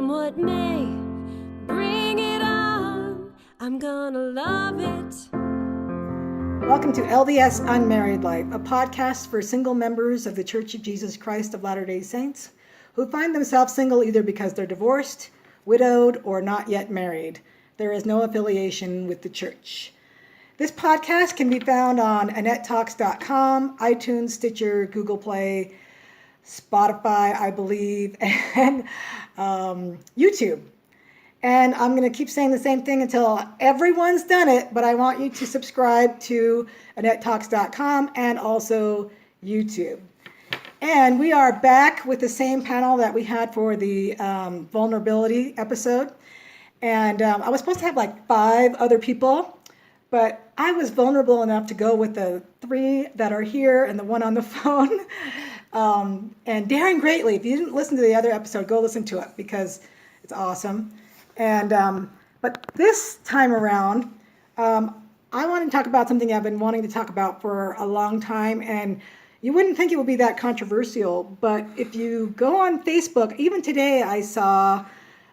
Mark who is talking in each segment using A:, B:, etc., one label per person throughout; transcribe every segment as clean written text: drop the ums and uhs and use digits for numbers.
A: Come what may, bring it on. I'm gonna love it.
B: Welcome to LDS Unmarried Life, a podcast for single members of the Church of Jesus Christ of Latter-day Saints who find themselves single either because they're divorced, widowed, or not yet married. There is no affiliation with the church. This podcast can be found on AnnetteTalks.com, iTunes, Stitcher, Google Play, Spotify, I believe, and YouTube. And I'm going to keep saying the same thing until everyone's done it, but I want you to subscribe to AnnetteTalks.com and also YouTube. And we are back with the same panel that we had for the vulnerability episode. And I was supposed to have like 5 other people, but I was vulnerable enough to go with the 3 that are here and the 1 on the phone. And daring greatly. If you didn't listen to the other episode, go listen to it because it's awesome. And but this time around, I want to talk about something I've been wanting to talk about for a long time, and you wouldn't think it would be that controversial, but if you go on Facebook, even today I saw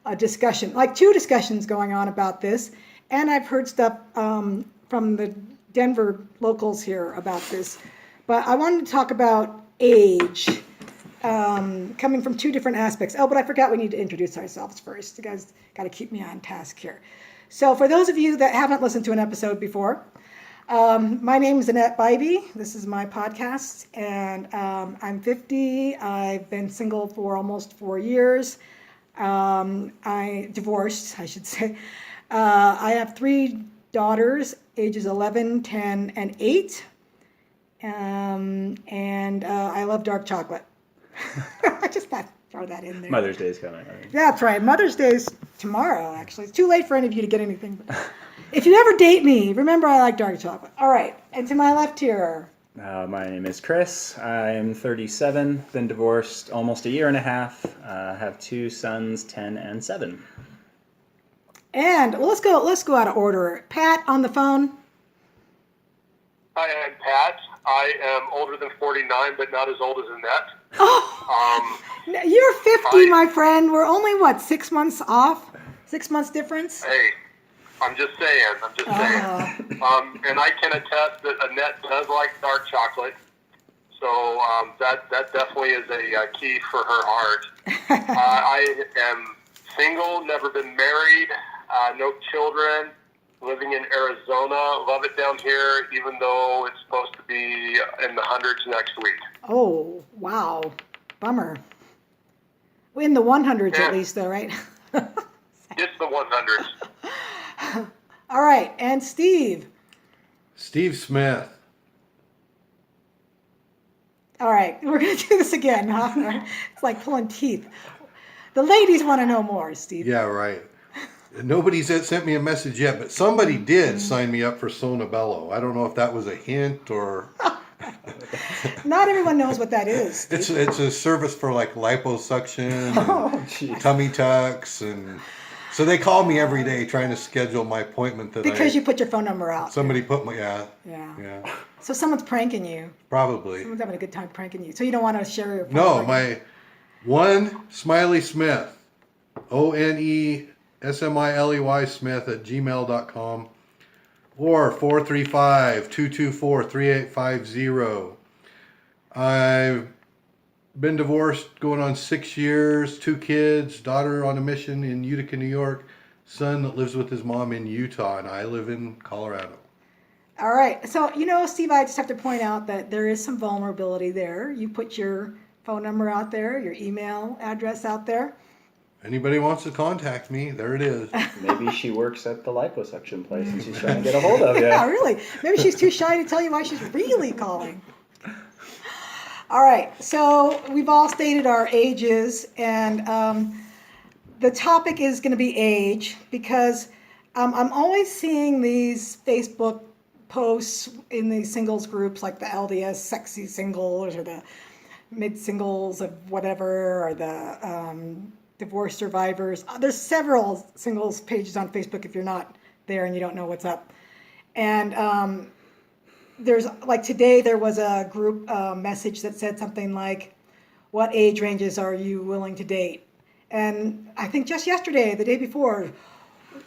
B: a discussion, like 2 discussions going on about this, and I've heard stuff from the Denver locals here about this. But I wanted to talk about age, coming from 2 different aspects. Oh, but I forgot we need to introduce ourselves first. You guys got to keep me on task here. So for those of you that haven't listened to an episode before, my name is Annette Bybee. This is my podcast, and I'm 50. I've been single for almost 4 years. Divorced, I should say. I have 3 daughters, ages 11, 10, and 8. And I love dark chocolate. I just thought I'd throw that in there.
C: Mother's Day is coming.
B: Yeah, that's right. Mother's Day is tomorrow, actually. It's too late for any of you to get anything. But if you ever date me, remember I like dark chocolate. All right. And to my left here.
C: My name is Chris. I'm 37. Been divorced almost a year and a half. Have 2 sons, 10 and 7.
B: And well, let's go out of order. Pat on the phone.
D: Hi, I'm Pat. I am older than 49, but not as old as Annette.
B: Oh, you're 50, my friend. We're only, 6 months off? 6 months difference?
D: Hey, I'm just saying. And I can attest that Annette does like dark chocolate. So that definitely is a key for her heart. I am single, never been married, no children. Living in Arizona, love it down here, even though it's supposed to be in the hundreds next week.
B: Oh, wow. Bummer. In the 100s at least, though, right?
D: It's the 100s.
B: All right, and Steve.
E: Steve Smith.
B: All right, we're going to do this again, huh? It's like pulling teeth. The ladies want to know more, Steve.
E: Yeah, right. Nobody's sent me a message yet, but somebody did sign me up for Sonabello. I don't know if that was a hint or...
B: Not everyone knows what that is, Steve.
E: It's a service for like liposuction, and tummy tucks, and so they call me every day trying to schedule my appointment.
B: Because you put your phone number out.
E: Somebody put my
B: Yeah. So someone's pranking you.
E: Probably.
B: Someone's having a good time pranking you. So you don't want to share your phone
E: No,
B: number.
E: my one Smiley Smith, ONESMILEY Smith at gmail.com. or 435-224-3850. I've been divorced going on 6 years, 2 kids, daughter on a mission in Utica, New York, son that lives with his mom in Utah, and I live in Colorado.
B: All right. So, Steve, I just have to point out that there is some vulnerability there. You put your phone number out there, your email address out there.
E: Anybody wants to contact me, there it is.
C: Maybe she works at the liposuction place and she's trying to get a hold of you.
B: Yeah, really. Maybe she's too shy to tell you why she's really calling. All right. So we've all stated our ages, and the topic is going to be age because I'm always seeing these Facebook posts in these singles groups like the LDS sexy singles or the mid singles of whatever, or the divorce survivors. There's several singles pages on Facebook if you're not there and you don't know what's up. And there's like today there was a group message that said something like, what age ranges are you willing to date? And I think just yesterday, the day before,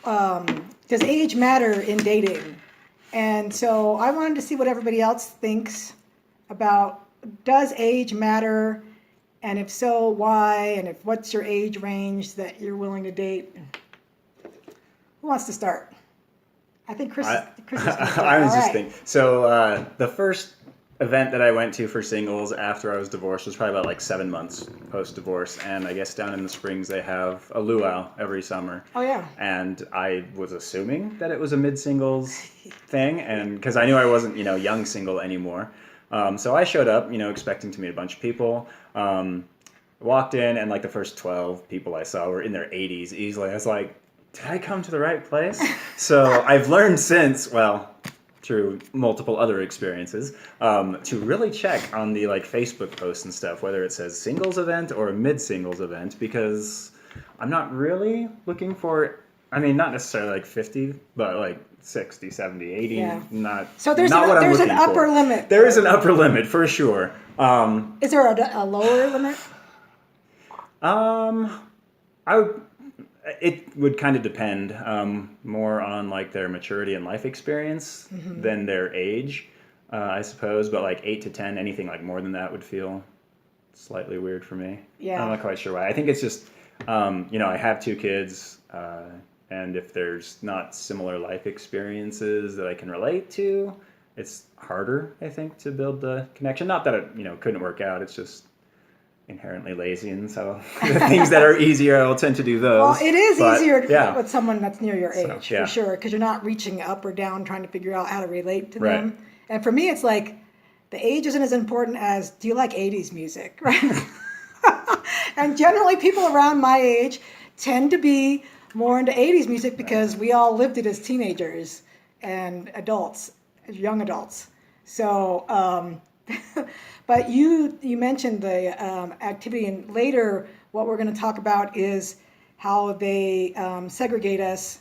B: does age matter in dating? And so I wanted to see what everybody else thinks about, does age matter? And if so, why? And what's your age range that you're willing to date? Who wants to start? I think Chris is going to start.
C: I was
B: All
C: just
B: right.
C: thinking. So the first event that I went to for singles after I was divorced was probably about like 7 months post-divorce. And I guess down in the Springs they have a luau every summer.
B: Oh, yeah.
C: And I was assuming that it was a mid-singles thing, and because I knew I wasn't, young single anymore. So I showed up, expecting to meet a bunch of people. Walked in, and like the first 12 people I saw were in their 80s easily. I was like, did I come to the right place? So I've learned since, well, through multiple other experiences, to really check on the like Facebook posts and stuff, whether it says singles event or a mid-singles event, because I'm not really looking for, not necessarily like 50, but like 60, 70, 80,
B: Yeah.
C: not
B: So there's
C: not
B: an,
C: what I'm
B: there's an
C: looking
B: upper
C: for.
B: limit.
C: There is an upper limit for sure.
B: Is there a lower limit?
C: It would kind of depend more on like their maturity and life experience than their age, I suppose. But like 8 to 10, anything like more than that would feel slightly weird for me.
B: Yeah.
C: I'm not quite sure why. I think it's just, I have 2 kids, and if there's not similar life experiences that I can relate to, it's harder, I think, to build the connection. Not that it, couldn't work out. It's just inherently lazy, and so the things that are easier, I'll tend to do those.
B: Well, it is easier
C: yeah.
B: with someone that's near your age,
C: yeah.
B: for sure, because you're not reaching up or down trying to figure out how to relate to
C: Right.
B: them. And for me, it's like the age isn't as important as, do you like 80s music, right? And generally, people around my age tend to be more into 80s music because we all lived it as teenagers and adults, as young adults. So, but you mentioned the activity, and later what we're going to talk about is how they segregate us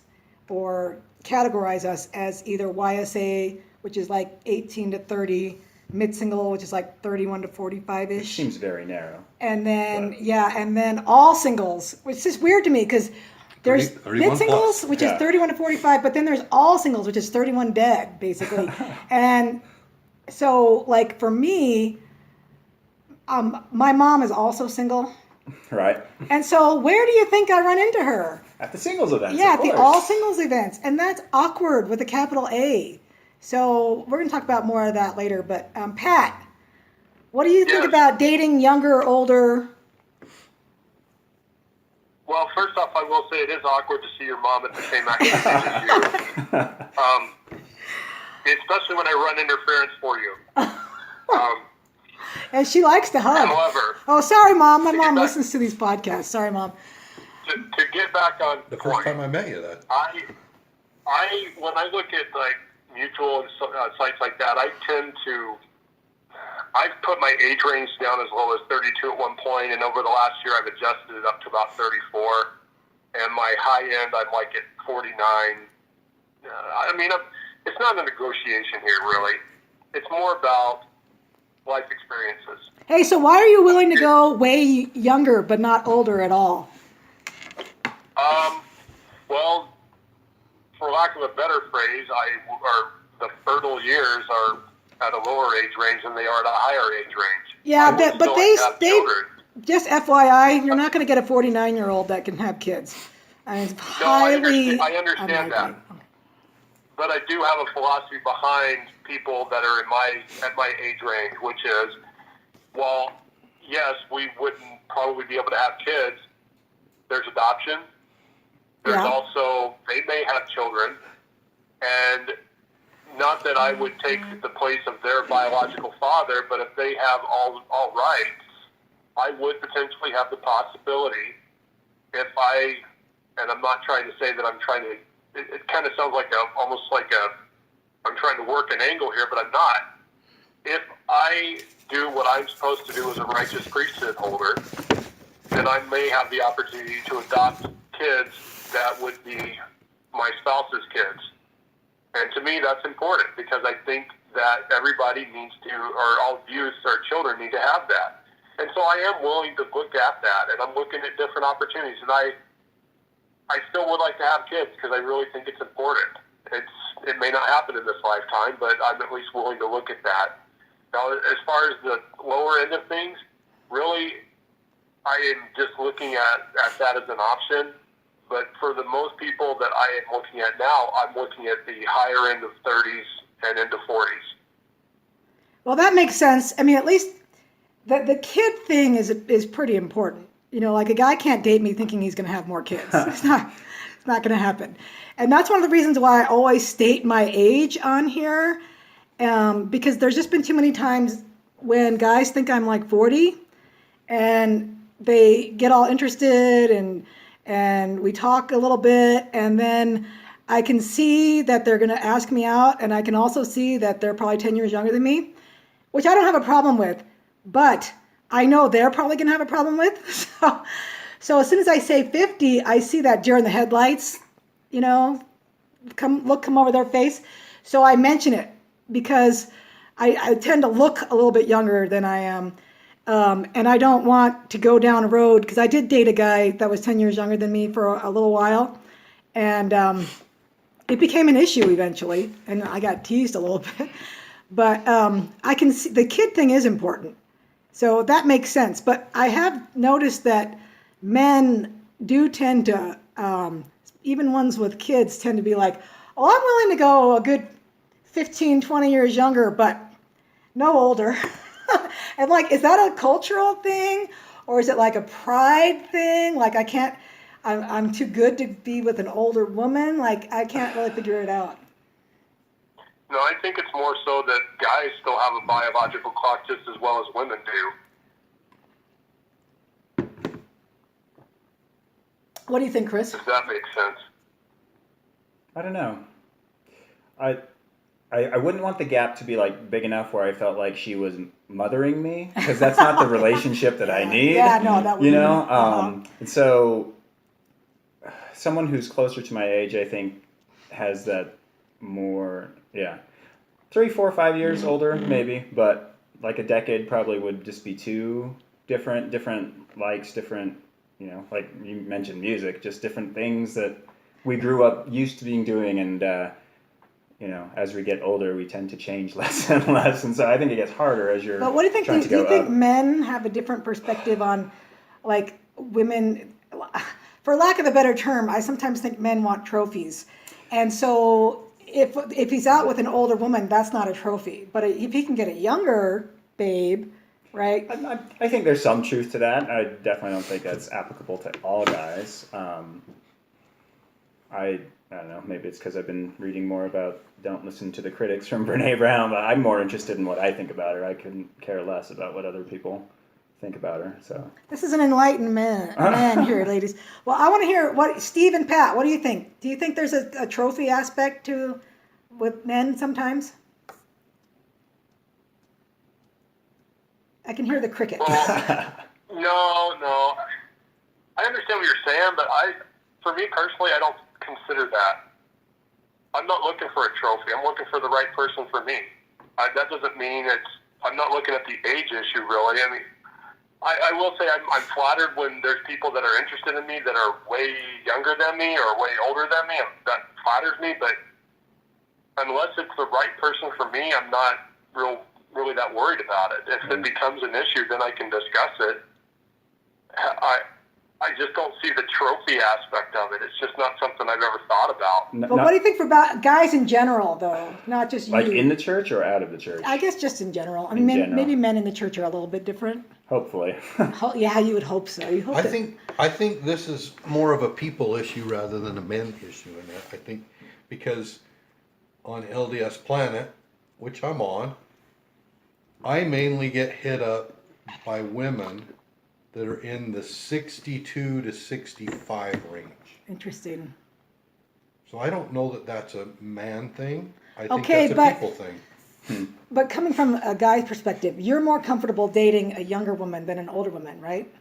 B: or categorize us as either YSA, which is like 18 to 30, mid-single, which is like 31 to 45-ish.
C: Seems very narrow.
B: And then, and then all singles, which is weird to me because there's
E: 31
B: mid-singles,
E: plus.
B: which
C: Yeah.
B: is 31 to 45, but then there's all singles, which is 31 dead, basically. And so, like, for me, my mom is also single.
C: Right.
B: And so where do you think I run into her?
C: At the singles events.
B: Yeah,
C: of
B: at the
C: course.
B: all singles events. And that's awkward with a capital A. So we're going to talk about more of that later. But Pat, what do you think
D: Yes.
B: about dating younger or older?
D: Well, first off, I will say it is awkward to see your mom at the same activity as you. Especially when I run interference for you.
B: And she likes to hug.
D: However,
B: Oh, sorry, Mom. My mom
D: back-
B: listens to these podcasts. Sorry, Mom.
D: to get back on
E: The first
D: point,
E: time I met you, that.
D: I when I look at like mutual and sites like that, I've put my age range down as low as 32 at one point, and over the last year I've adjusted it up to about 34, and my high end I'm like at 49. It's not a negotiation here really. It's more about life experiences.
B: Hey, so why are you willing to go way younger but not older at all?
D: Well, for lack of a better phrase, the fertile years are at a lower age range than they are at a higher age range.
B: Yeah,
D: I would
B: but
D: still
B: they
D: children.
B: just FYI, you're not going to get a 49-year-old that can have kids. I mean, it's highly.
D: I understand that. But I do have a philosophy behind people that are at my age range, which is, well, yes, we wouldn't probably be able to have kids. There's adoption. There's also, they may have children. And not that I would take the place of their biological father, but if they have all rights, I would potentially have the possibility and I'm not trying to say that I'm trying to, it kind of sounds like I'm trying to work an angle here, but I'm not. If I do what I'm supposed to do as a righteous priesthood holder, then I may have the opportunity to adopt kids that would be my spouse's kids. And to me, that's important because I think that everybody needs to, or all youth or children need to have that. And so I am willing to look at that, and I'm looking at different opportunities. And I still would like to have kids because I really think it's important. It may not happen in this lifetime, but I'm at least willing to look at that. Now, as far as the lower end of things, really, I am just looking at that as an option. But for the most people that I am looking at now, I'm looking at the higher end of 30s and into 40s.
B: Well, that makes sense. I mean, at least the kid thing is pretty important. Like a guy can't date me thinking he's going to have more kids. It's not going to happen. And that's one of the reasons why I always state my age on here, because there's just been too many times when guys think I'm like 40 and they get all interested and we talk a little bit, and then I can see that they're going to ask me out, and I can also see that they're probably 10 years younger than me, which I don't have a problem with, but I know they're probably going to have a problem with. So as soon as I say 50, I see that deer in the headlights, come over their face. So I mention it because I tend to look a little bit younger than I am. And I don't want to go down a road, because I did date a guy that was 10 years younger than me for a little while. And it became an issue eventually, and I got teased a little bit. But I can see the kid thing is important. So that makes sense. But I have noticed that men do tend to, even ones with kids tend to be like, oh, I'm willing to go a good 15, 20 years younger, but no older. And like, is that a cultural thing, or is it like a pride thing? Like I'm too good to be with an older woman. Like I can't really figure it out.
D: No, I think it's more so that guys still have a biological clock just as well as women do.
B: What do you think, Chris?
D: Does that make sense?
C: I don't know. I wouldn't want the gap to be like big enough where I felt like she was mothering me, because that's not the relationship that I need.
B: Yeah, no, that would
C: And so someone who's closer to my age, I think, has that more, 3, 4, 5 years older maybe, but like a decade probably would just be too different likes, different, like you mentioned music, just different things that we grew up used to being doing, and as we get older, we tend to change less and less, and so I think it gets harder as you're.
B: But what do you think?
C: Do you
B: think men have a different perspective on, like, women? For lack of a better term, I sometimes think men want trophies, and so if he's out with an older woman, that's not a trophy. But if he can get a younger babe, right?
C: I think there's some truth to that. I definitely don't think that's applicable to all guys. I don't know, maybe it's because I've been reading more about Don't Listen to the Critics from Brene Brown, but I'm more interested in what I think about her. I couldn't care less about what other people think about her. So
B: this is an enlightened man here, ladies. Well, I want to hear what Steve and Pat, what do you think? Do you think there's a trophy aspect with men sometimes? I can hear the cricket.
D: Well, no. I understand what you're saying, but for me personally, I don't consider that. I'm not looking for a trophy. I'm looking for the right person for me. That doesn't mean I'm not looking at the age issue, really. I mean, I will say I'm flattered when there's people that are interested in me that are way younger than me or way older than me. That flatters me, but unless it's the right person for me, I'm not really that worried about it. If it becomes an issue, then I can discuss it. I just don't see the trophy aspect of it. It's just not something I've ever thought about.
B: But what do you think for guys in general, though? Not just you.
C: Like in the church or out of the church?
B: I guess just in general. I mean, maybe men in the church are a little bit different.
C: Hopefully.
B: Yeah, you would hope so. You hope
E: I think this is more of a people issue rather than a men issue in that. I think because on LDS Planet, which I'm on, I mainly get hit up by women that are in the 62 to 65 range.
B: Interesting.
E: So I don't know that that's a man thing. I think
B: Okay,
E: that's a people thing.
B: But coming from a guy's perspective, you're more comfortable dating a younger woman than an older woman, right?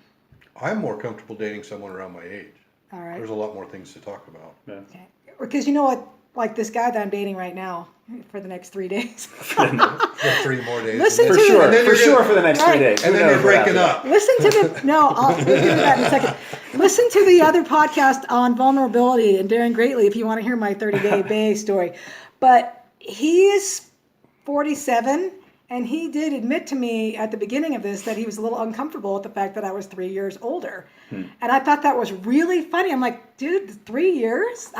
E: I'm more comfortable dating someone around my age.
B: All right.
E: There's a lot more things to talk about.
C: Yeah.
B: Okay. Because you know what? like this guy that I'm dating right now for the next 3 days.
E: For 3 more days.
B: Listen
E: and
C: For
B: to
C: sure,
E: and then
C: for
E: you're
C: sure
E: gonna-
C: for the next
B: Right.
C: 3 days.
E: And
C: Who
E: then you're
C: knows what
E: breaking
C: after
E: up.
B: Listen to the we'll get into that in a second. Listen to the other podcast on vulnerability and daring greatly if you want to hear my 30-day Bay story. But he is 47, and he did admit to me at the beginning of this that he was a little uncomfortable with the fact that I was 3 years older. And I thought that was really funny. I'm like, dude, 3 years?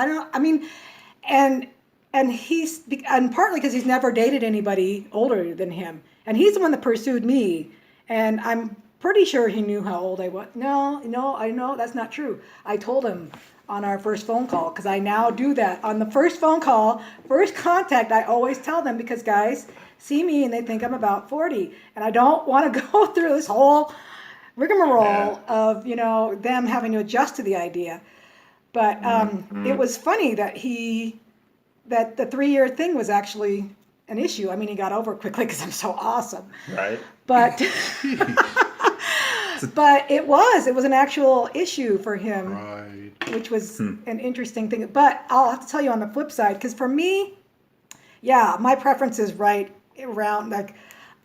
B: And he's, and partly because he's never dated anybody older than him. And he's the one that pursued me. And I'm pretty sure he knew how old I was. No, I know that's not true. I told him on our first phone call, because I now do that. On the first phone call, first contact, I always tell them, because guys see me and they think I'm about 40. And I don't want to go through this whole rigmarole of, them having to adjust to the idea. But it was funny that that the 3-year thing was actually an issue. I mean, he got over it quickly because I'm so awesome.
C: Right.
B: But but it was an actual issue for him,
E: Right.
B: which was an interesting thing. But I'll have to tell you on the flip side, because for me, yeah, my preference is right around like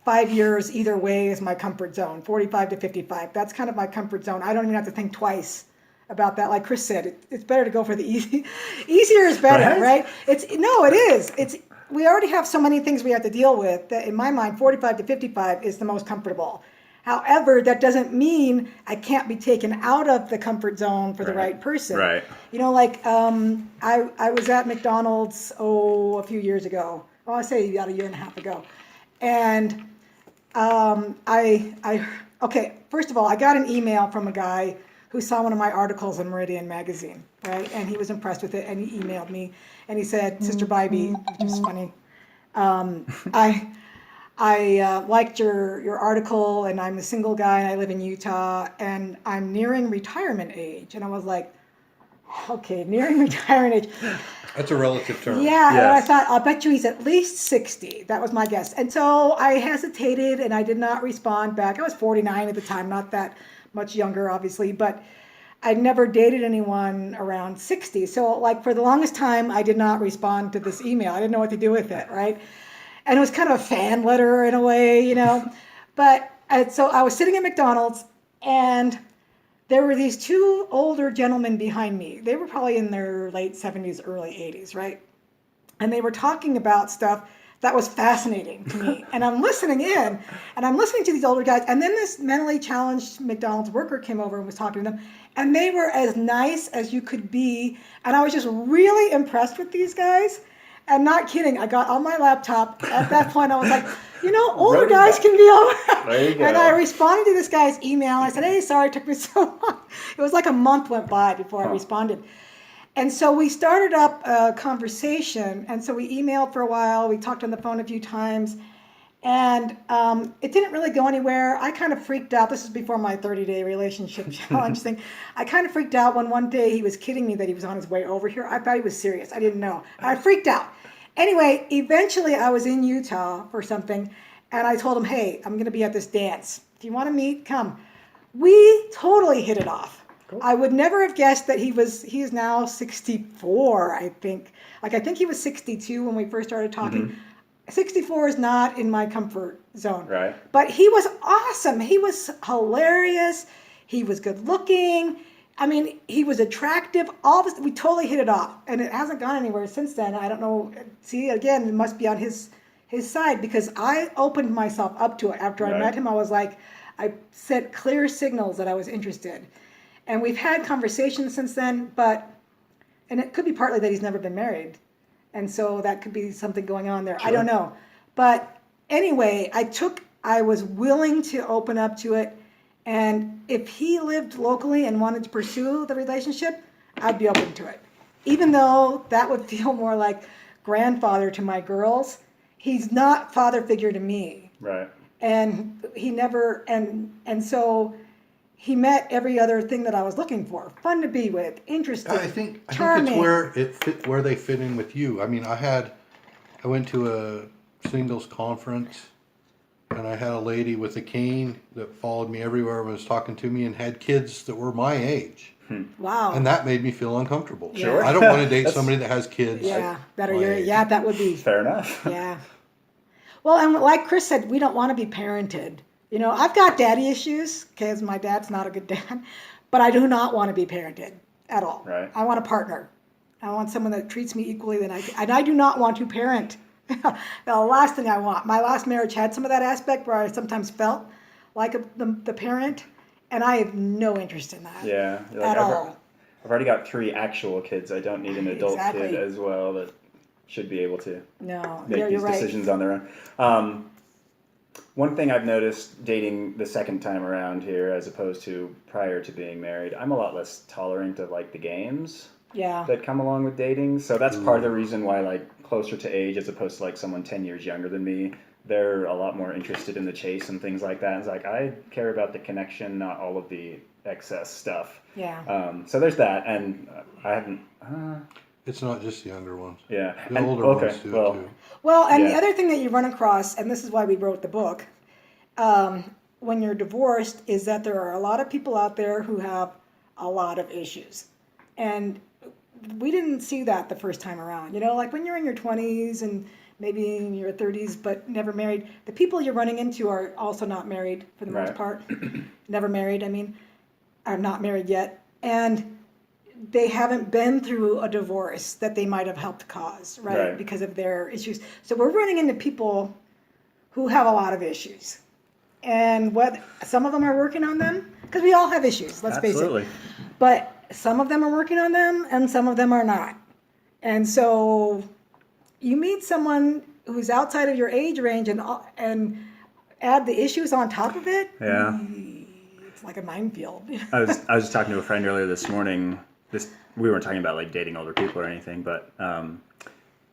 B: 5 years either way is my comfort zone, 45 to 55. That's kind of my comfort zone. I don't even have to think twice about that. Like Chris said, it's better to go for the easy. Easier is better, right? It is. We already have so many things we have to deal with that in my mind, 45 to 55 is the most comfortable. However, that doesn't mean I can't be taken out of the comfort zone for the right person.
C: Right.
B: I was at McDonald's, a few years ago. I say about a year and a half ago. And first of all, I got an email from a guy who saw one of my articles in Meridian magazine, right? And he was impressed with it, and he emailed me, and he said, Sister Bybee, which is funny, I liked your article, and I'm a single guy, and I live in Utah, and I'm nearing retirement age. And I was like, okay, nearing retirement age.
E: That's a relative term.
B: Yeah, and I
C: Yes.
B: thought, I'll bet you he's at least 60. That was my guess. And so I hesitated, and I did not respond back. I was 49 at the time, not that much younger, obviously, but I'd never dated anyone around 60. So, like, for the longest time, I did not respond to this email. I didn't know what to do with it, right? And it was kind of a fan letter in a way, But so I was sitting at McDonald's, and there were these 2 older gentlemen behind me. They were probably in their late 70s, early 80s, right? And they were talking about stuff that was fascinating to me. And I'm listening in, and I'm listening to these older guys. And then this mentally challenged McDonald's worker came over and was talking to them. And they were as nice as you could be. And I was just really impressed with these guys. And not kidding, I got on my laptop. At that point, I was like, older guys can be all right.
C: There you go.
B: And I responded to this guy's email. I said, hey, sorry it took me so long. It was like a month went by before I responded. And so we started up a conversation. And so we emailed for a while. We talked on the phone a few times. And it didn't really go anywhere. I kind of freaked out. This is before my 30-day relationship challenge thing. I kind of freaked out when one day he was kidding me that he was on his way over here. I thought he was serious. I didn't know. I freaked out. Anyway, eventually I was in Utah for something, and I told him, hey, I'm going to be at this dance. If you want to meet, come. We totally hit it off. Cool. I would never have guessed that he is now 64, I think. I think he was 62 when we first started talking. Mm-hmm. 64 is not in my comfort zone.
C: Right.
B: But he was awesome. He was hilarious. He was good looking. I mean, he was attractive. All this, we totally hit it off. And it hasn't gone anywhere since then. I don't know. See, again, it must be on his side, because I opened myself up to it. After I met him, I was like, I sent clear signals that I was interested. And we've had conversations since then, and it could be partly that he's never been married. And so that could be something going on there. Sure. I don't know. But anyway, I was willing to open up to it. And if he lived locally and wanted to pursue the relationship, I'd be open to it. Even though that would feel more like grandfather to my girls, he's not father figure to me.
C: Right.
B: And he never, and so he met every other thing that I was looking for. Fun to be with, interesting,
E: I think
B: charming.
E: it's where they fit in with you. I mean, I went to a singles conference, and I had a lady with a cane that followed me everywhere and was talking to me and had kids that were my age.
B: Wow.
E: And that made me feel uncomfortable.
B: Sure.
E: I don't want to date somebody that has kids.
B: Yeah, that are
E: my
B: your,
E: age.
B: yeah, that would be,
C: Fair enough.
B: yeah. Well, and like Chris said, we don't want to be parented. You know, I've got daddy issues because my dad's not a good dad, but I do not want to be parented at all.
C: Right.
B: I want a partner. I want someone that treats me equally and I do not want to parent. The last thing I want. My last marriage had some of that aspect where I sometimes felt like the parent, and I have no interest in that.
C: Yeah. You're
B: At all.
C: I've already got 3 actual kids. I don't need an adult
B: Exactly.
C: kid as well that should be able to
B: No,
C: make
B: you're
C: these
B: right.
C: decisions on their own. One thing I've noticed dating the second time around here, as opposed to prior to being married, I'm a lot less tolerant of like the games
B: Yeah.
C: that come along with dating. So that's part of the reason why, like, closer to age as opposed to like someone 10 years younger than me, they're a lot more interested in the chase and things like that. It's like, I care about the connection, not all of the excess stuff.
B: Yeah.
C: So there's that, and I haven't.
E: It's not just the younger ones.
C: Yeah.
E: The
C: And-
E: older
C: okay,
E: ones do
C: well,
E: it too.
B: Well, and the
C: Yeah.
B: other thing that you run across, and this is why we wrote the book, when you're divorced, is that there are a lot of people out there who have a lot of issues. And we didn't see that the first time around. You know, like when you're in your 20s and maybe in your 30s, but never married, the people you're running into are also not married for the most
C: Right.
B: part. Never married, I mean, are not married yet. And they haven't been through a divorce that they might have helped cause, right? Because of their issues. So we're running into people who have a lot of issues. And what some of them are working on them, because we all have issues, let's
C: Absolutely.
B: face it. But some of them are working on them and some of them are not. And so you meet someone who's outside of your age range and add the issues on top of it,
C: Yeah.
B: it's like a minefield.
C: I was just talking to a friend earlier this morning. We weren't talking about like dating older people or anything, but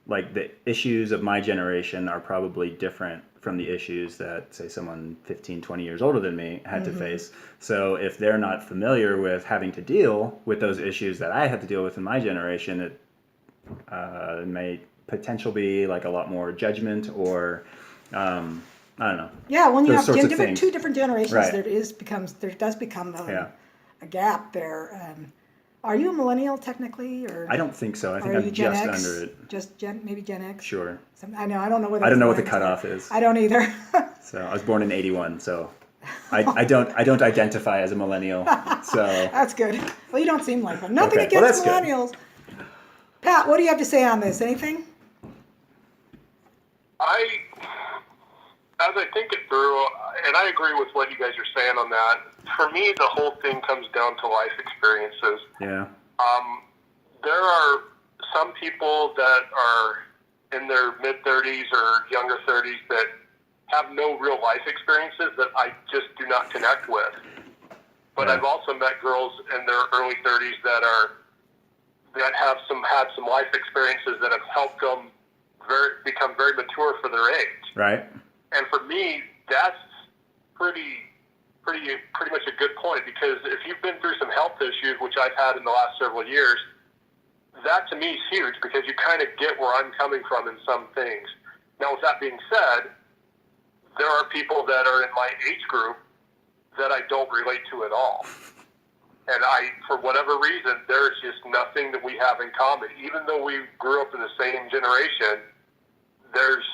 C: like the issues of my generation are probably different from the issues that, say, someone 15, 20 years older than me had to face. So if they're not familiar with having to deal with those issues that I had to deal with in my generation, it may potentially be like a lot more judgment or I don't know.
B: Yeah, when you
C: Those
B: have
C: sorts of things.
B: two different generations,
C: Right.
B: there does become
C: Yeah.
B: a gap there. Are you a millennial technically, or
C: I don't think so. I think
B: are you
C: I'm
B: Gen
C: just
B: X?
C: under it.
B: Just maybe Gen X.
C: Sure.
B: I know. I don't know what.
C: I don't know what the
B: lines
C: cutoff
B: are.
C: is.
B: I don't either.
C: So I was born in '81, so I don't identify as a millennial. So
B: That's good. Well, you don't seem like one. Nothing
C: Okay, well,
B: against
C: that's good.
B: millennials. Pat, what do you have to say on this? Anything?
D: As I think it through, and I agree with what you guys are saying on that, for me, the whole thing comes down to life experiences.
C: yeah,
D: There are some people that are in their mid-30s or younger 30s that have no real life experiences that I just do not connect with. But
C: Yeah.
D: I've also met girls in their early 30s that had some life experiences that have helped them become very mature for their age.
C: right.
D: And for me, that's pretty much a good point, because if you've been through some health issues, which I've had in the last several years, that to me is huge, because you kind of get where I'm coming from in some things. Now, with that being said, there are people that are in my age group that I don't relate to at all. And for whatever reason, there's just nothing that we have in common. Even though we grew up in the same generation, there's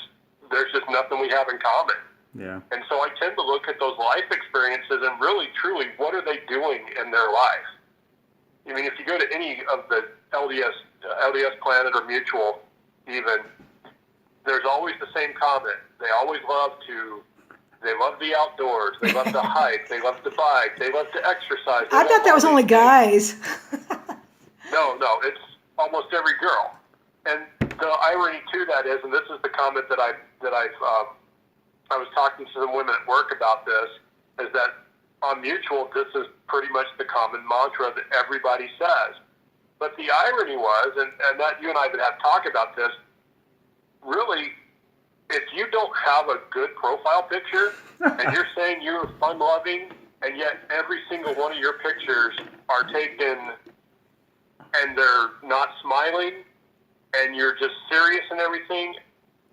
D: just nothing we have in common.
C: Yeah,
D: And so I tend to look at those life experiences and really, truly, what are they doing in their life? I mean, if you go to any of the LDS Planet or Mutual even, there's always the same comment. They always love the outdoors. They love to hike. They love to bike. They love to exercise.
B: I thought that was only guys.
D: No, it's almost every girl. And the irony to that is, and this is the comment that I was talking to some women at work about this, is that on Mutual, this is pretty much the common mantra that everybody says. But the irony was, and that you and I would have talk about this, really, if you don't have a good profile picture and you're saying you're fun-loving, and yet every single one of your pictures are taken and they're not smiling, and you're just serious and everything,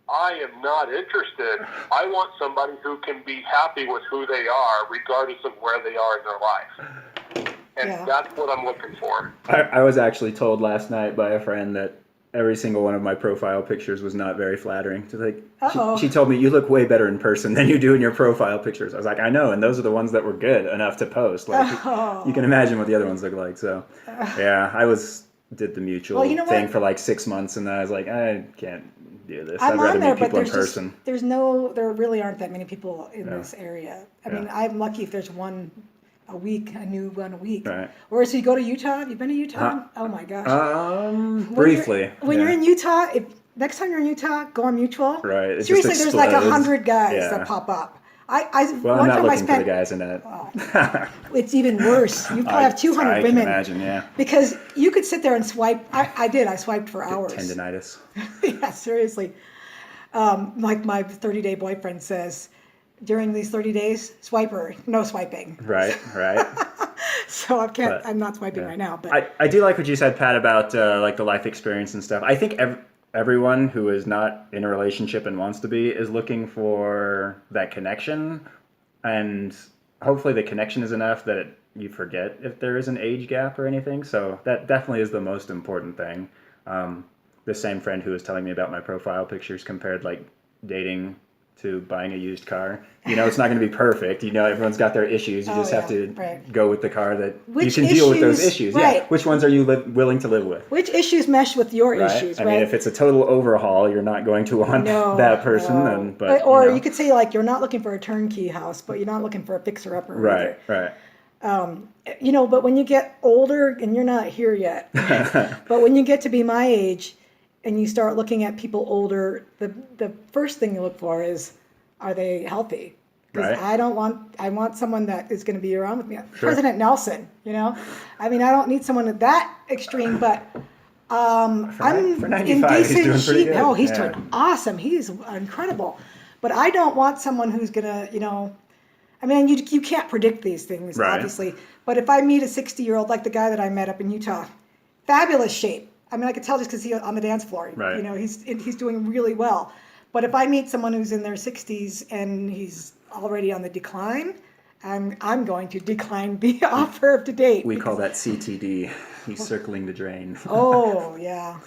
D: I am not interested. I want somebody who can be happy with who they are, regardless of where they are in their life. And
B: Yeah.
D: that's what I'm looking for.
C: I was actually told last night by a friend that every single one of my profile pictures was not very flattering. So like,
B: Uh-oh.
C: she told me, you look way better in person than you do in your profile pictures. I was like, I know, and those are the ones that were good enough to post. Like, you can imagine what the other ones look like. So, yeah, did the mutual
B: Well, you know
C: thing
B: what?
C: for like 6 months, and then I was like, I can't do this.
B: I'm
C: I'd rather
B: on there,
C: meet
B: but
C: people in
B: there's
C: person.
B: there really aren't that many people in
C: Yeah.
B: this area. I
C: Yeah.
B: mean, I'm lucky if there's one a week, a new one a week.
C: Right.
B: Whereas you go to Utah, have you been to Utah? Oh my gosh.
C: Briefly.
B: When
C: yeah.
B: you're in Utah, next time you're in Utah, go on Mutual.
C: Right, it just
B: Seriously, there's like
C: explodes.
B: 100 guys
C: Yeah.
B: that pop up.
C: Well, I'm
B: one
C: not
B: time I
C: looking for the
B: spent.
C: guys in that.
B: It's even worse. You probably have 200
C: I
B: women.
C: can imagine, yeah.
B: Because you could sit there and swipe. I did. I swiped for hours.
C: Tendinitis.
B: Yeah, seriously. Like my 30-day boyfriend says, during these 30 days, swiper, no swiping.
C: Right.
B: So I can't.
C: But,
B: I'm not swiping
C: yeah.
B: right now. But
C: I do like what you said, Pat, about like the life experience and stuff. I think everyone who is not in a relationship and wants to be is looking for that connection, and hopefully the connection is enough that you forget if there is an age gap or anything. So that definitely is the most important thing. The same friend who was telling me about my profile pictures compared like dating to buying a used car. You know, it's not going to be perfect. You know, everyone's got their issues. You just have to go with the car that you can deal with those issues.
B: Right.
C: Yeah. Which ones are you willing to live with?
B: which issues mesh with your
C: Right.
B: issues,
C: I
B: right?
C: mean, if it's a total overhaul, you're not going to want that person.
B: No.
C: And, but,
B: or
C: you know.
B: you could say like you're not looking for a turnkey house, but you're not looking for a fixer-upper either.
C: Right.
B: You know, but when you get older, and you're not here yet, but when you get to be my age and you start looking at people older, the first thing you look for is, are they healthy? Because
C: Right.
B: I want someone that is going to be around with me. Sure. President Nelson, you know? I mean, I don't need someone at that extreme, but I'm
C: for 95,
B: in decent
C: he's doing pretty
B: shape.
C: good.
B: Oh, he's
C: Yeah.
B: doing awesome. He's incredible. But I don't want someone who's going to, you know, I mean, you can't predict these things,
C: Right.
B: obviously. But if I meet a 60-year-old, like the guy that I met up in Utah, fabulous shape. I mean, I could tell just because he's on the dance floor.
C: Right.
B: You know, he's doing really well. But if I meet someone who's in their 60s and he's already on the decline, I'm going to decline the offer to date.
C: We call that CTD. He's circling the drain.
B: Oh, yeah.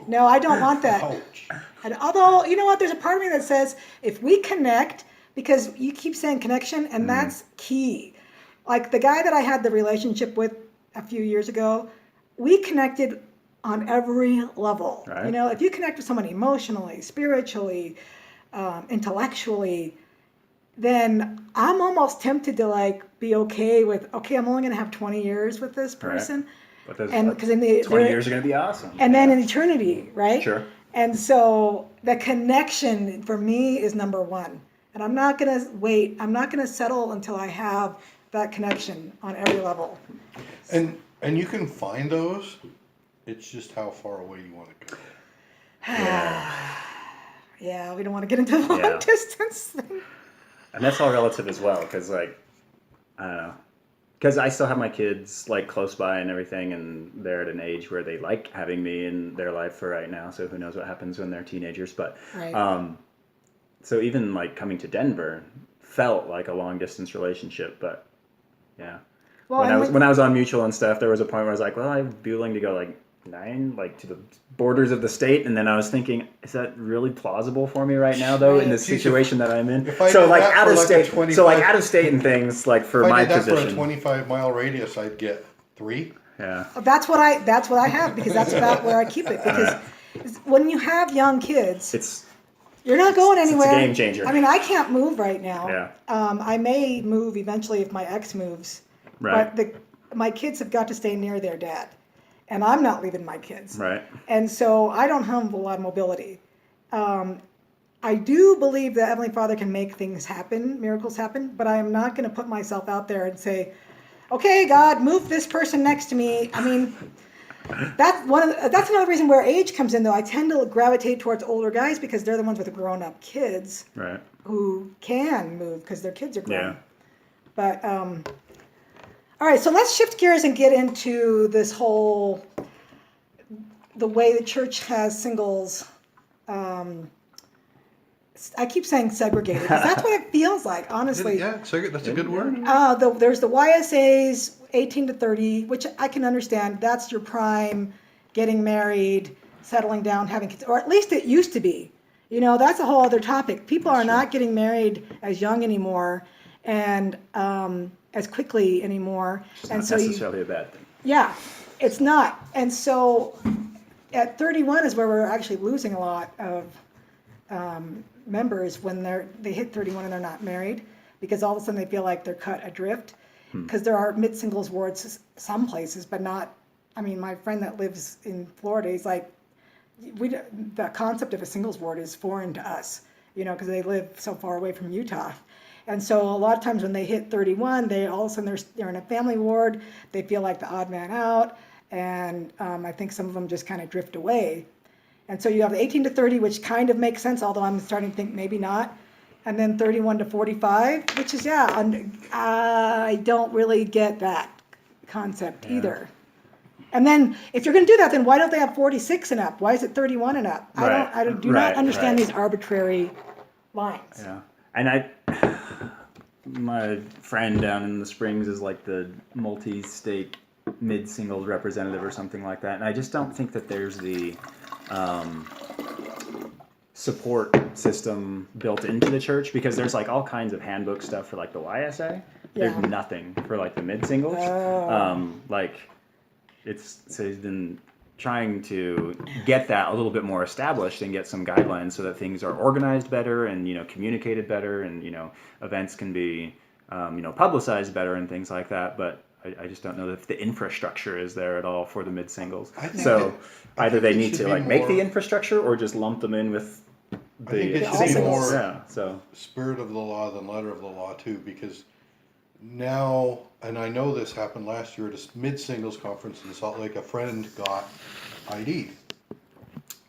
B: No, I don't want that.
E: Ouch.
B: And although, you know what, there's a part of me that says if we connect, because you keep saying connection, and that's key. Like the guy that I had the relationship with a few years ago, we connected on every level.
C: Right.
B: You know, if you connect with someone emotionally, spiritually, intellectually, then I'm almost tempted to like be okay with, okay, I'm only going to have 20 years with this person.
C: But those
B: And because in the
C: 20 years are going to be awesome.
B: and then in eternity, right?
C: Sure.
B: And so the connection for me is number one. And I'm not going to wait. I'm not going to settle until I have that connection on every level.
E: And you can find those. It's just how far away you want to go.
B: Yeah, we don't want to get into the long distance thing.
C: And that's all relative as well, because like, I don't know, because I still have my kids like close by and everything, and they're at an age where they like having me in their life for right now. So who knows what happens when they're teenagers? But so even like coming to Denver felt like a long distance relationship. But yeah,
B: Well,
C: when I was on Mutual and stuff, there was a point where I was like, well, I'd be willing to go like 9, like to the borders of the state, and then I was thinking, is that really plausible for me right now, though, in the situation that I'm in? So like out of state, out of state and things like for my position.
E: For a 25-mile radius, I'd get 3.
C: Yeah.
B: That's what I have, because that's about where I keep it. Because when you have young kids, you're not going anywhere.
C: It's a game changer.
B: I mean, I can't move right now.
C: Yeah.
B: I may move eventually if my ex moves.
C: Right.
B: But my kids have got to stay near their dad. And I'm not leaving my kids.
C: Right.
B: And so I don't have a lot of mobility. I do believe that Heavenly Father can make things happen, miracles happen, but I am not going to put myself out there and say, okay, God, move this person next to me. I mean, that's another reason where age comes in, though. I tend to gravitate towards older guys because they're the ones with grown-up kids who can move because their kids are grown.
C: Yeah.
B: But, all right, so let's shift gears and get into this whole, the way the church has singles. I keep saying segregated because that's what it feels like, honestly.
E: Yeah, that's a good word.
B: There's the YSAs 18 to 30, which I can understand. That's your prime, getting married, settling down, having kids, or at least it used to be. You know, that's a whole other topic. People are not getting married as young anymore and as quickly anymore.
C: It's
B: and
C: not
B: so
C: necessarily a bad thing.
B: yeah, it's not. And so at 31 is where we're actually losing a lot of members when they hit 31 and they're not married, because all of a sudden they feel like they're cut adrift. Because there are mid-singles wards some places, but not. I mean, my friend that lives in Florida, he's like, the concept of a singles ward is foreign to us, you know, because they live so far away from Utah. And so a lot of times when they hit 31, they all of a sudden they're in a family ward. They feel like the odd man out, and I think some of them just kind of drift away. And so you have the 18 to 30, which kind of makes sense, although I'm starting to think maybe not. And then 31 to 45, which is, I don't really get that concept either. And then if you're going to do that, then why don't they have 46 and up? Why is it 31 and up? I do not understand these arbitrary lines.
C: Yeah. And my friend down in the Springs is like the multi-state mid-singles representative or something like that. And I just don't think that there's the support system built into the church, because there's like all kinds of handbook stuff for like the YSA. There's nothing for like the mid-singles. So he's been trying to get that a little bit more established and get some guidelines so that things are organized better and, you know, communicated better, and, you know, events can be, you know, publicized better and things like that. But I just don't know if the infrastructure is there at all for the mid-singles. So either they need to like make the infrastructure or just lump them in with
E: I think it should be
C: singles.
E: more spirit of the law than letter of the law too, because now, and I know this happened last year at a mid-singles conference in Salt Lake, a friend got ID'd.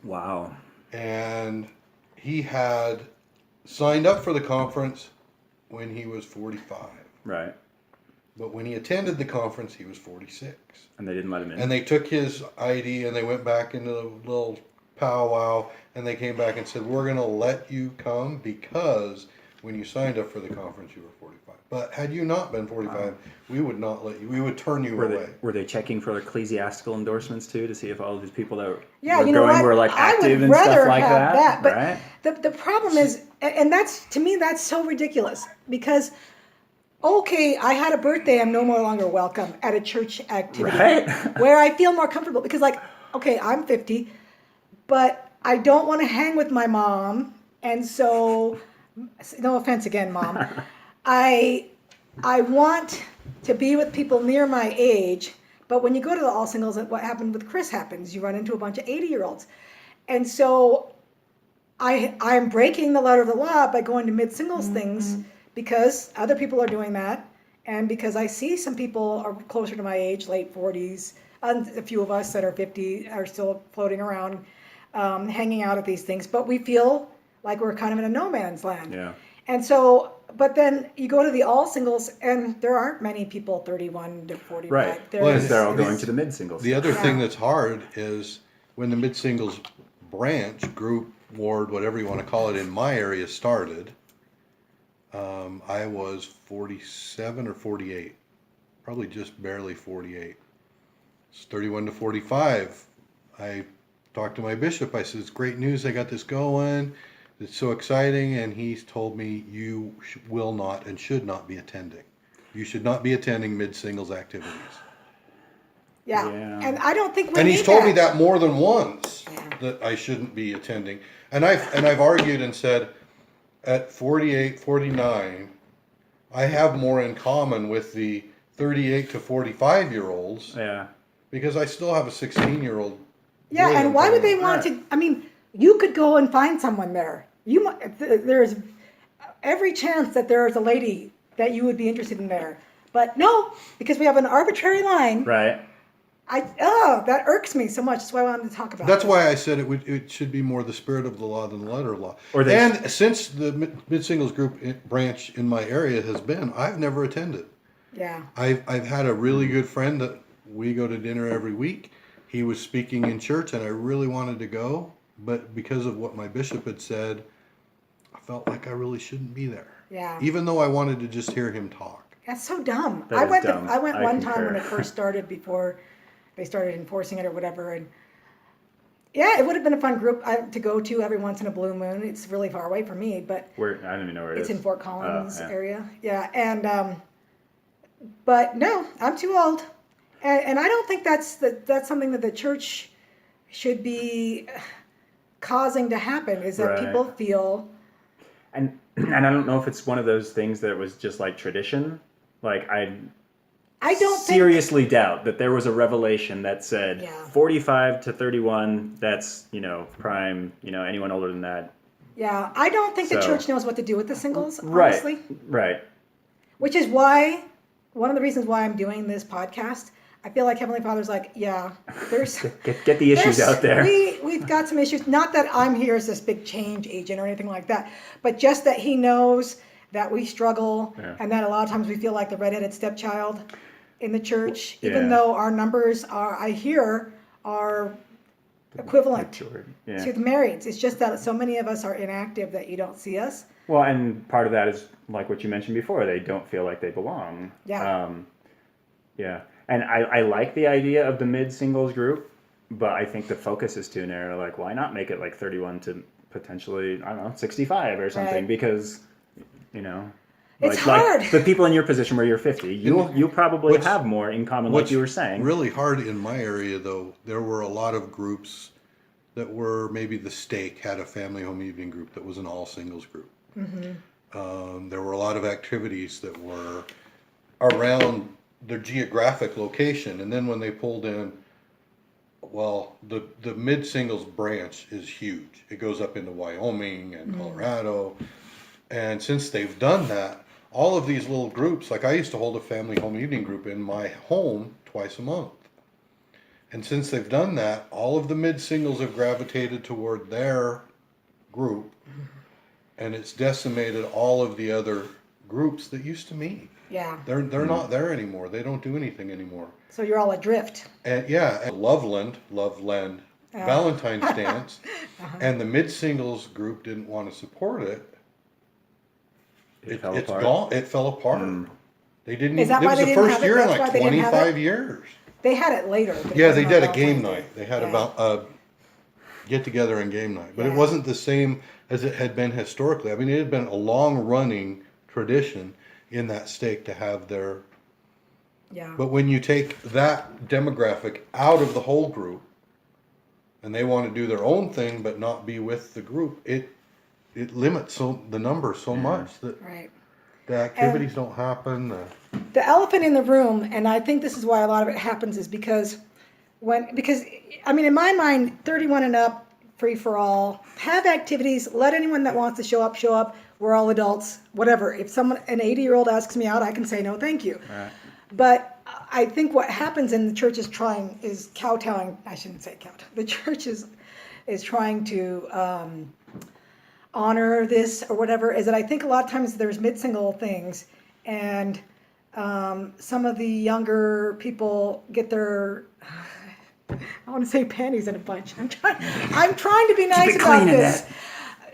C: Wow.
E: And he had signed up for the conference when he was 45.
C: Right.
E: But when he attended the conference, he was 46.
C: And they didn't let him in.
E: And they took his ID and they went back into the little powwow, and they came back and said, we're going to let you come because when you signed up for the conference, you were 45. But had you not been 45, we would not let you. We would turn you away.
C: Were they checking for ecclesiastical endorsements too, to see if all of these people that were
B: you
C: going
B: know
C: were like active and stuff like that?
B: But
C: right?
B: the problem is, and that's, to me, that's so ridiculous, because okay, I had a birthday, I'm no more longer welcome at a church activity where I feel more comfortable, because like, okay, I'm 50, but I don't want to hang with my mom, and so, no offense again, Mom, I want to be with people near my age, but when you go to the all singles, what happened with Chris happens. You run into a bunch of 80-year-olds. And so I'm breaking the letter of the law by going to mid-singles things, because other people are doing that, and because I see some people are closer to my age, late 40s, and a few of us that are 50 are still floating around, hanging out at these things, but we feel like we're kind of in a no man's land.
C: Yeah.
B: And so, but then you go to the all singles, and there aren't many people 31 to 45.
C: Right.
B: There's,
C: They're all going to the mid-singles.
E: The other thing that's hard is when the mid-singles branch, group, ward, whatever you want to call it, in my area started, I was 47 or 48, probably just barely 48. It's 31 to 45. I talked to my bishop. I said, it's great news. I got this going. It's so exciting. And he's told me you will not and should not be attending. You should not be attending mid-singles activities.
B: Yeah. And I don't think we
E: And
B: need
E: he's told
B: that.
E: me that more than once, that I shouldn't be attending. And I've argued and said, at 48, 49, I have more in common with the 38 to 45-year-olds.
C: Yeah.
E: Because I still have a 16-year-old.
B: Yeah, and why would they want to? I mean, you could go and find someone there. There's every chance that there is a lady that you would be interested in there. But no, because we have an arbitrary line.
C: Right.
B: That irks me so much. That's why I wanted to talk about
E: That's
B: it.
E: why I said it should be more the spirit of the law than the letter of law.
C: Or
E: and since the mid-singles group branch in my area has been, I've never attended.
B: Yeah.
E: I've had a really good friend that we go to dinner every week. He was speaking in church, and I really wanted to go, but because of what my bishop had said, I felt like I really shouldn't be there.
B: Yeah.
E: Even though I wanted to just hear him talk.
B: That's so dumb.
C: That
B: I
C: is
B: went.
C: dumb.
B: I went
C: I
B: one time
C: concur.
B: when it first started, before they started enforcing it or whatever, and yeah, it would have been a fun group to go to every once in a blue moon. It's really far away from me, but
C: Where I don't even know where it
B: it's
C: is.
B: in Fort Collins
C: yeah.
B: area. Yeah, and but no, I'm too old, and I don't think that's something that the church should be causing to happen. Is that
C: Right.
B: people feel.
C: And I don't know if it's one of those things that was just like tradition. Like I
B: don't
C: seriously doubt that there was a revelation that said
B: Yeah.
C: 45 to 31. That's prime. Anyone older than that.
B: Yeah, I don't think the
C: So-
B: church knows what to do with the singles,
C: Right.
B: honestly.
C: Right.
B: Which is why, one of the reasons why I'm doing this podcast, I feel like Heavenly Father's like, yeah, there's...
C: Get the issues out there.
B: We've got some issues. Not that I'm here as this big change agent or anything like that, but just that he knows that we struggle
C: Yeah.
B: and that a lot of times we feel like the redheaded stepchild in the church, even
C: Yeah.
B: though our numbers are equivalent
C: Matured. Yeah.
B: to the marrieds. It's just that so many of us are inactive that you don't see us.
C: Well, and part of that is like what you mentioned before. They don't feel like they belong.
B: Yeah.
C: Yeah. And I like the idea of the mid-singles group, but I think the focus is too narrow. Like, why not make it like 31 to potentially, I don't know, 65 or something?
B: Right.
C: Because,
B: It's hard.
C: Like the people in your position where you're 50, you'll probably
E: What's-
C: have more in common, like you were saying.
E: Really hard in my area, though, there were a lot of groups that were, maybe the Stake had a family home evening group that was an all singles group. There were a lot of activities that were around their geographic location, and then when they pulled in, well, the mid singles branch is huge. It goes up into Wyoming and Colorado, and since they've done that, all of these little groups, like I used to hold a family home evening group in my home twice a month. And since they've done that, all of the mid singles have gravitated toward their group, and it's decimated all of the other groups that used to meet.
B: Yeah.
E: They're not there anymore. They don't do anything anymore.
B: So you're all adrift.
E: And yeah, and Loveland, Valentine's Dance, and the mid singles group didn't want to support it.
C: It fell
E: It's
C: apart.
E: gone. It fell apart. They didn't.
B: Is that
E: It
B: why
E: was
B: they
E: the
B: didn't
E: first
B: have it?
E: year in
B: That's why
E: like
B: they didn't have
E: 25
B: it?
E: years.
B: They had it later. But it
E: Yeah, they
B: wasn't
E: did a
B: on
E: game
B: Valentine's
E: night.
B: Day.
E: They had
B: Yeah.
E: about get together and game night, but
B: Yeah.
E: it wasn't the same as it had been historically. I mean, it had been a long running tradition in that stake to have their.
B: Yeah.
E: But when you take that demographic out of the whole group, and they want to do their own thing but not be with the group, it limits the number so much that
B: Right.
E: the activities don't happen.
B: The elephant in the room, and I think this is why a lot of it happens, is because I mean, in my mind, 31 and up, free for all, have activities, let anyone that wants to show up. We're all adults, whatever. If an 80-year-old asks me out, I can say no, thank you.
C: Right.
B: But I think what happens, and the church is kowtowing, I shouldn't say kowtow, the church is trying to honor this or whatever, is that I think a lot of times there's mid-single things, and some of the younger people get their, I want to say panties in a bunch. I'm trying to be nice
C: it
B: about
C: clean,
B: this.
C: Annette.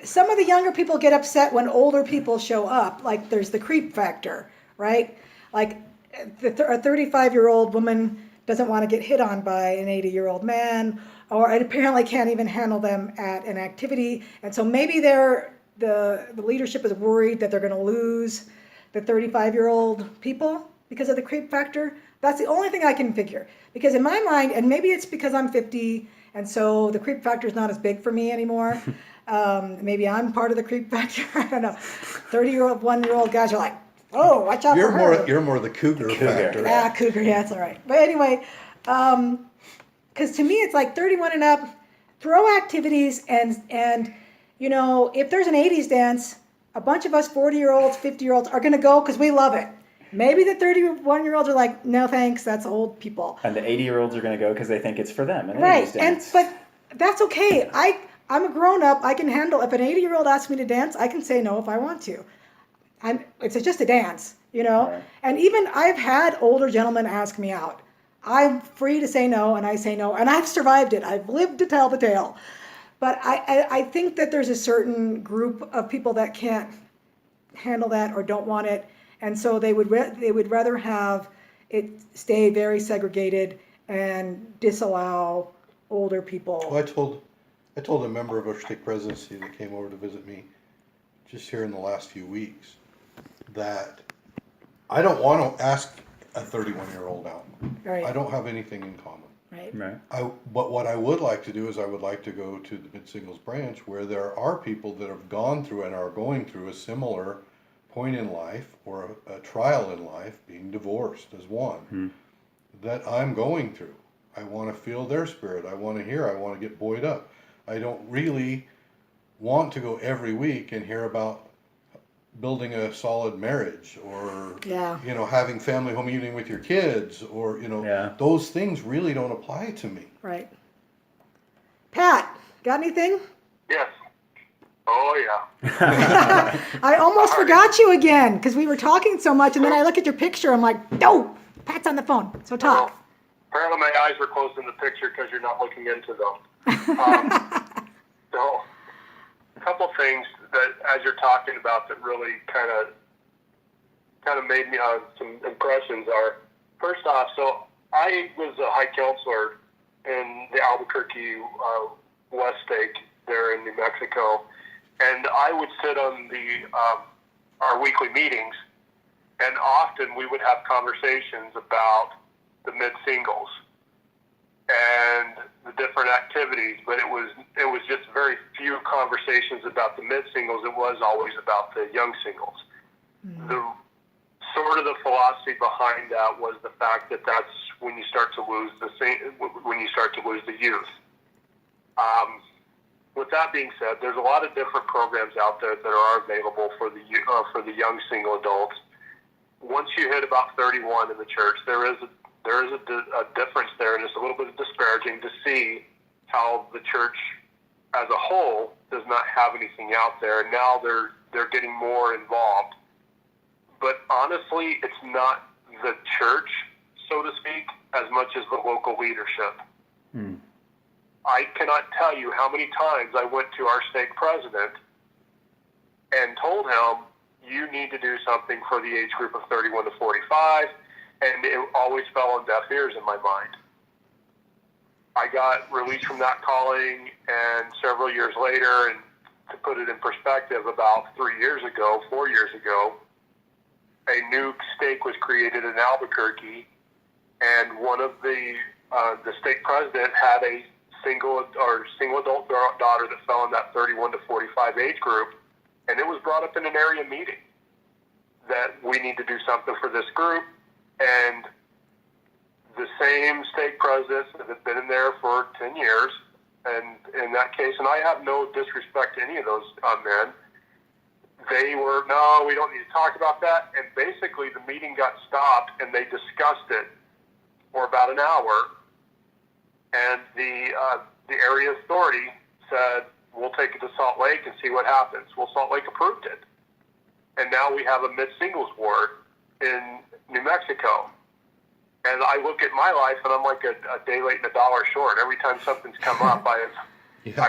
B: Some of the younger people get upset when older people show up. Like there's the creep factor, right? Like a 35-year-old woman doesn't want to get hit on by an 80-year-old man, or apparently can't even handle them at an activity. And so maybe the leadership is worried that they're going to lose the 35-year-old people because of the creep factor. That's the only thing I can figure. Because in my mind, and maybe it's because I'm 50, and so the creep factor is not as big for me anymore. Maybe I'm part of the creep factor. I don't know. 30-year-old, 1-year-old guys are like, oh, watch out for her.
E: You're more the cougar factor.
B: Ah, cougar, yeah, that's all right. But anyway, because to me it's like 31 and up, throw activities, and if there's an 80s dance, a bunch of us 40-year-olds, 50-year-olds are going to go because we love it. Maybe the 31-year-olds are like, no thanks, that's old people.
C: And the 80-year-olds are going to go because they think it's for them.
B: Right, but that's okay. I'm a grown-up. I can handle, if an 80-year-old asks me to dance, I can say no if I want to. It's just a dance,
C: Right.
B: And even I've had older gentlemen ask me out. I'm free to say no, and I say no, and I've survived it. I've lived to tell the tale. But I think that there's a certain group of people that can't handle that or don't want it. And so they would rather have it stay very segregated and disallow older people.
E: Well, I told a member of our stake presidency that came over to visit me just here in the last few weeks that I don't want to ask a 31-year-old out.
B: Right.
E: I don't have anything in common.
B: Right.
C: Right.
E: But what I would like to do is I would like to go to the mid-singles branch where there are people that have gone through and are going through a similar point in life or a trial in life, being divorced as one, that I'm going through. I want to feel their spirit. I want to hear. I want to get buoyed up. I don't really want to go every week and hear about building a solid marriage or having family home evening with your kids or those things really don't apply to me.
B: Right. Pat, got anything?
D: Yes. Oh, yeah.
B: I almost forgot you again because we were talking so much, and then I look at your picture. I'm like, no, Pat's on the phone. So talk.
D: Well, apparently my eyes were closed in the picture because you're not looking into them. So, a couple things that, as you're talking about, that really kind of made me some impressions are, first off, so I was a high counselor in the Albuquerque West Stake there in New Mexico, and I would sit on our weekly meetings, and often we would have conversations about the mid-singles and the different activities, but it was just very few conversations about the mid-singles. It was always about the young singles. Mm-hmm. The philosophy behind that was the fact that that's when you start to lose the youth. With that being said, there's a lot of different programs out there that are available for the young single adults. Once you hit about 31 in the church, there is a difference there, and it's a little bit disparaging to see how the church as a whole does not have anything out there. And now they're getting more involved. But honestly, it's not the church, so to speak, as much as the local leadership. Hmm. I cannot tell you how many times I went to our stake president and told him, you need to do something for the age group of 31 to 45, and it always fell on deaf ears in my mind. I got released from that calling, and several years later, and to put it in perspective, about 4 years ago, a new stake was created in Albuquerque, and one of the stake president had a single adult daughter that fell in that 31 to 45 age group, and it was brought up in an area meeting that we need to do something for this group. And the same stake presidents that have been in there for 10 years, and in that case, and I have no disrespect to any of those men, they were, no, we don't need to talk about that. And basically the meeting got stopped and they discussed it for about an hour. And the area authority said, we'll take it to Salt Lake and see what happens. Well, Salt Lake approved it. And now we have a mid-singles ward in New Mexico. And I look at my life and I'm like a day late and a dollar short. Every time something's come up, I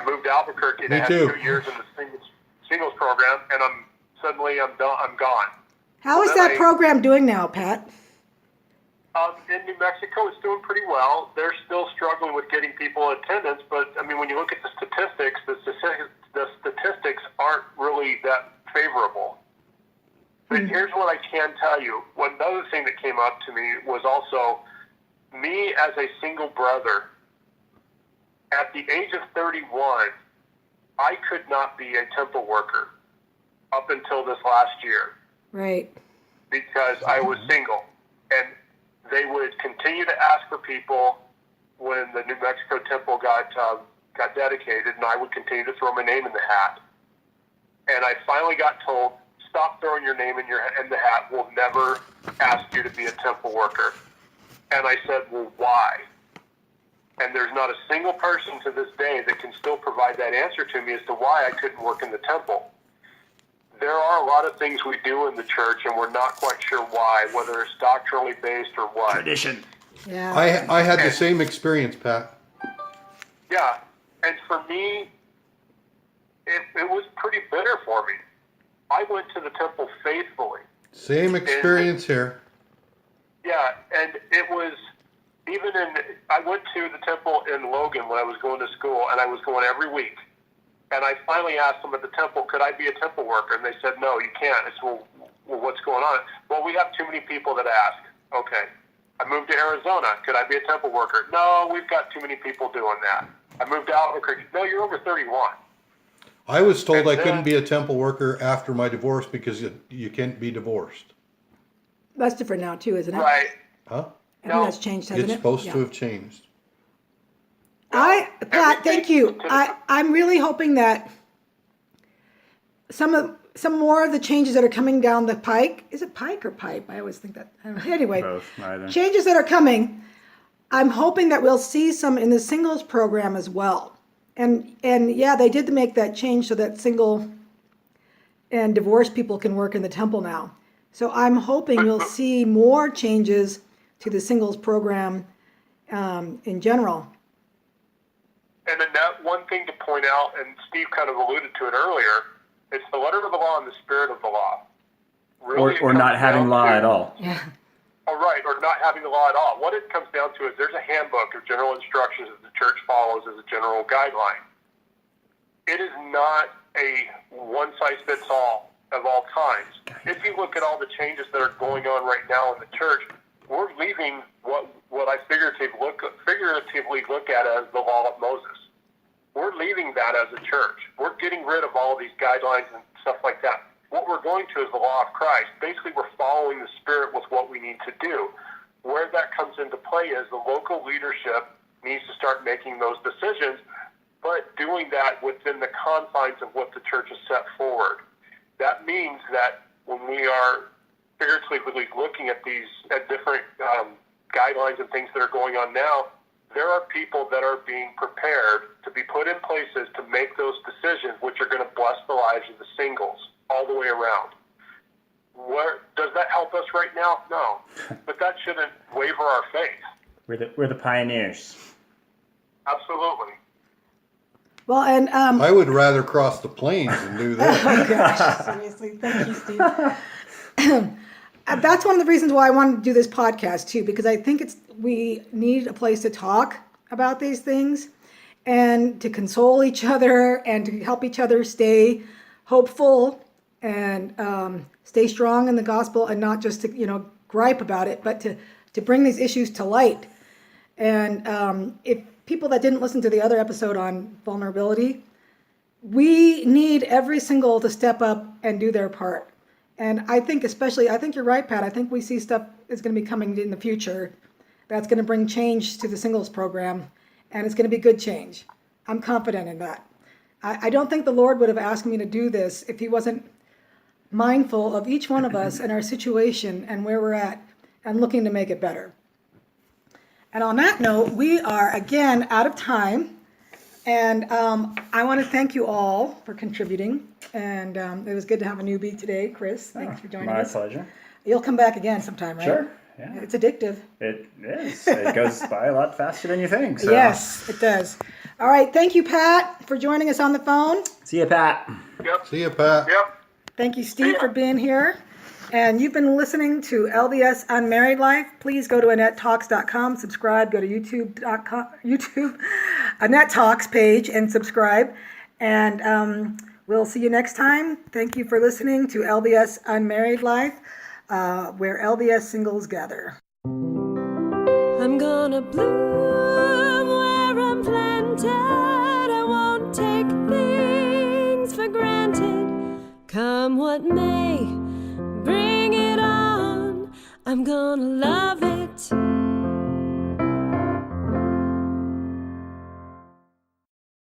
D: moved to Albuquerque and I had 2 years in the singles program, and I'm done. I'm gone.
B: How is that program doing now, Pat?
D: In New Mexico, it's doing pretty well. They're still struggling with getting people attendance, but I mean, when you look at the statistics aren't really that favorable. But here's what I can tell you. One other thing that came up to me was also me as a single brother. At the age of 31, I could not be a temple worker up until this last year.
B: Right.
D: Because I was single. And they would continue to ask for people when the New Mexico temple got dedicated, and I would continue to throw my name in the hat. And I finally got told, stop throwing your name in the hat. We'll never ask you to be a temple worker. And I said, well, why? And there's not a single person to this day that can still provide that answer to me as to why I couldn't work in the temple. There are a lot of things we do in the church, and we're not quite sure why, whether it's doctrinally based or what.
C: Tradition.
B: Yeah.
E: I had the same experience, Pat.
D: Yeah. And for me, it was pretty bitter for me. I went to the temple faithfully.
E: Same experience here.
D: Yeah, and it was I went to the temple in Logan when I was going to school, and I was going every week. And I finally asked them at the temple, could I be a temple worker? And they said, no, you can't. I said, well, what's going on? Well, we have too many people that ask. Okay. I moved to Arizona. Could I be a temple worker? No, we've got too many people doing that. I moved to Albuquerque. No, you're over 31.
E: I was told I couldn't be a temple worker after my divorce because you can't be divorced.
B: That's different now too, isn't it?
D: Right.
E: Huh?
B: I think that's changed, hasn't
E: It's
B: it?
E: supposed
B: Yeah.
E: to have changed.
B: Pat, thank you. I'm really hoping that some more of the changes that are coming down the pike, is it pike or pipe? I always think that. I don't know. Anyway,
C: Both, either.
B: changes that are coming, I'm hoping that we'll see some in the singles program as well. And yeah, they did make that change so that single and divorced people can work in the temple now. So I'm hoping we'll see more changes to the singles program in general.
D: And then that one thing to point out, and Steve kind of alluded to it earlier, it's the letter of the law and the spirit of the law. Really,
C: Or not having law at all.
B: Yeah.
D: Oh, right, or not having the law at all. What it comes down to is there's a handbook of general instructions that the church follows as a general guideline. It is not a one-size-fits-all of all times. If you look at all the changes that are going on right now in the church, we're leaving what I figuratively look at as the law of Moses. We're leaving that as a church. We're getting rid of all of these guidelines and stuff like that. What we're going to is the law of Christ. Basically, we're following the Spirit with what we need to do. Where that comes into play is the local leadership needs to start making those decisions, but doing that within the confines of what the church has set forward. That means that when we are figuratively looking at different guidelines and things that are going on now, there are people that are being prepared to be put in places to make those decisions, which are going to bless the lives of the singles all the way around. Does that help us right now? No. But that shouldn't waver our faith.
C: We're the pioneers.
D: Absolutely.
B: Well, and
E: I would rather cross the plains than do that.
B: oh gosh, seriously, thank you, Steve. That's one of the reasons why I wanted to do this podcast too, because I think we need a place to talk about these things and to console each other and to help each other stay hopeful and stay strong in the gospel, and not just to gripe about it, but to bring these issues to light. And if people that didn't listen to the other episode on vulnerability, we need every single to step up and do their part. And I think you're right, Pat. I think we see stuff is going to be coming in the future that's going to bring change to the singles program, and it's going to be good change. I'm confident in that. I don't think the Lord would have asked me to do this if he wasn't mindful of each one of us and our situation and where we're at and looking to make it better. And on that note, we are again out of time. And I want to thank you all for contributing. And it was good to have a newbie today, Chris. Thanks for joining us.
C: My pleasure.
B: You'll come back again sometime, right?
C: Sure. Yeah.
B: It's addictive.
C: It is. It goes by a lot faster than you think. So.
B: Yes, it does. All right. Thank you, Pat, for joining us on the phone.
C: See you, Pat.
D: Yep.
E: See you, Pat.
D: Yep.
B: Thank you, Steve, for being here. And you've been listening to LDS Unmarried Life. Please go to AnnetteTalks.com, subscribe, go to YouTube, Annette Talks page, and subscribe. And we'll see you next time. Thank you for listening to LDS Unmarried Life, where LDS singles gather.
A: I'm gonna bloom where I'm planted. I won't take things for granted. Come what may, bring it on. I'm gonna love it.